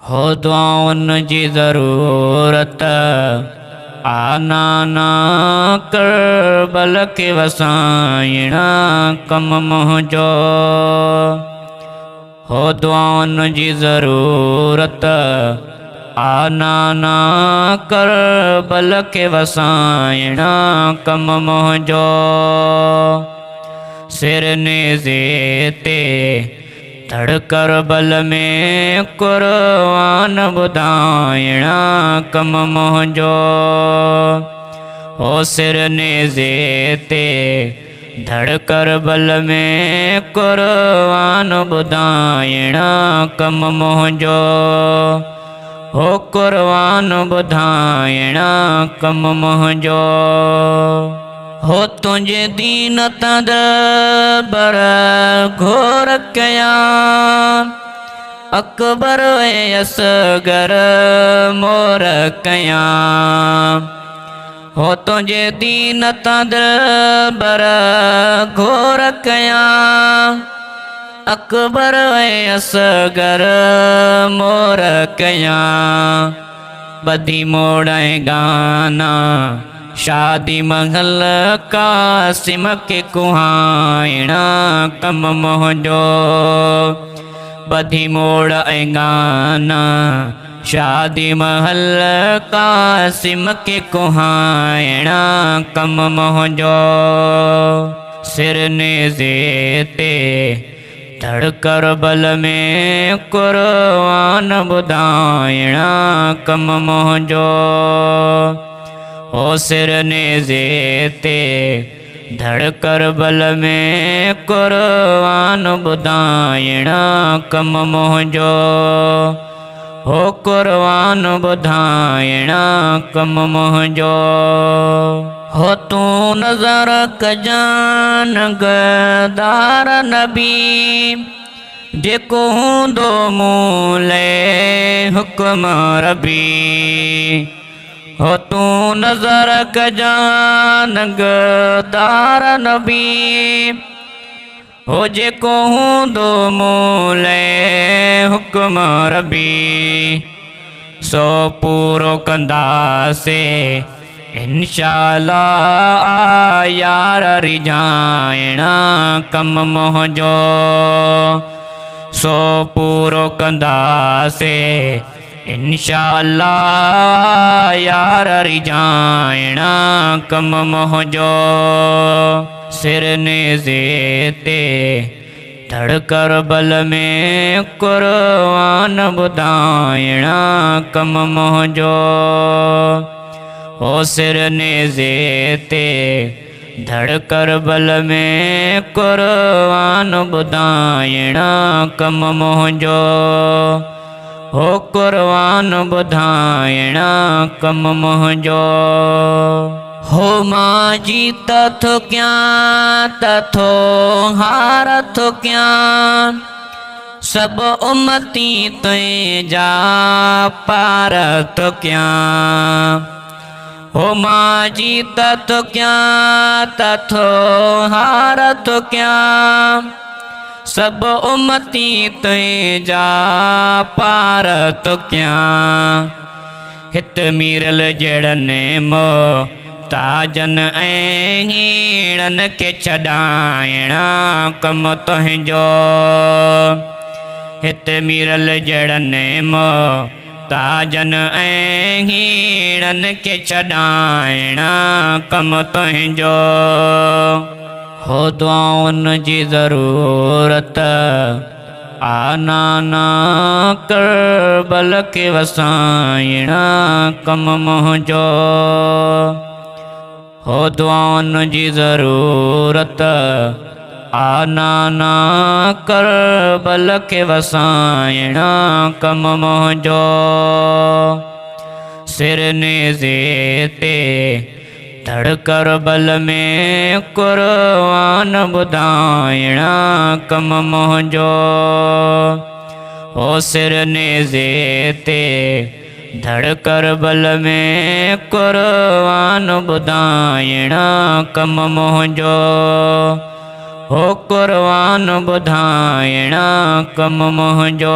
हो दुआउनि जी ज़रूरत आना ना कर बल के वसाइणा कम मुंहिंजो। हो दुआउनि जी ज़रूरत आना ना कर बल के वसाइणा कम मुंहिंजो। सिर नेज़े ते धड़ कर बल में कुर्बान ॿुधाइणा कम मुंहिंजो। हो सिर नेज़े ते धड़ कर बल में कुर्बान ॿुधाइणा कम मुंहिंजो। हो कुर्बान ॿुधाइणा कम मुंहिंजो। हो तुंहिंजे दीन तां दरबार घोर कया अकबर ऐं असगर मोर कया। हो तुंहिंजे दीन तां दरबार घोर कया अकबर ऐं असगर मोर कया। बदी मोड़ ऐं गाना शादी महल कासिम के कुहाइणा कम मुंहिंजो। बदी मोड़ ऐं गाना शादी महल कासिम के कुहाइणा कम मुंहिंजो। सिर नेज़े ते धड़ कर बल में कुर्बान ॿुधाइणा कम मुंहिंजो। हो सिर नेज़े ते धड़ कर बल में कुर्बान ॿुधाइणा कम मुंहिंजो। हो कुर्बान ॿुधाइणा कम मुंहिंजो। हो तूं नज़र कजान गदार नबी जेको हूंदो मूं लाइ हुक्म रबी। हो तूं नज़र कजान गदार नबी हो जेको हूंदो मूं लाइ हुक्म रबी। सो पूरो कंदासीं इंशाअल्लाह यार रिझाइणा कम मुंहिंजो। सो पूरो कंदासीं इंशाअल्लाह यार रिझाइणा कम मुंहिंजो। सिर नेज़े ते धड़ कर बल में कुर्बान ॿुधाइणा कम मुंहिंजो। हो सिर नेज़े ते धड़ कर बल में कुर्बान ॿुधाइणा कम मुंहिंजो। हो कुर्बान ॿुधाइणा कम मुंहिंजो। हो मां जीत थो कयां तथो हार थो कयां सभु उम्मती तुंहिंजा पार थो कयां। हो मां जीत थो कयां तथो हार थो कयां सभु उम्मती तुंहिंजा पार थो कयां। हित मीरल जहिड़नि मोहताजनि ऐं हीणनि खे छॾाइणा कम तुंहिंजो। हित मीरल जहिड़नि मोहताजनि ऐं हीणनि खे छॾाइणा कम तुंहिंजो। हो दुआउनि जी ज़रूरत आना ना कर बल के वसाइणा कम मुंहिंजो। हो दुआउनि जी ज़रूरत आना ना कर बल के वसाइणा कम मुंहिंजो। सिर नेज़े ते धड़ कर बल में कुर्बान ॿुधाइणा कम मुंहिंजो। हो सिर नेज़े ते धड़ कर बल में कुर्बान ॿुधाइणा कम मुंहिंजो। हो कुर्बान ॿुधाइणा कम मुंहिंजो।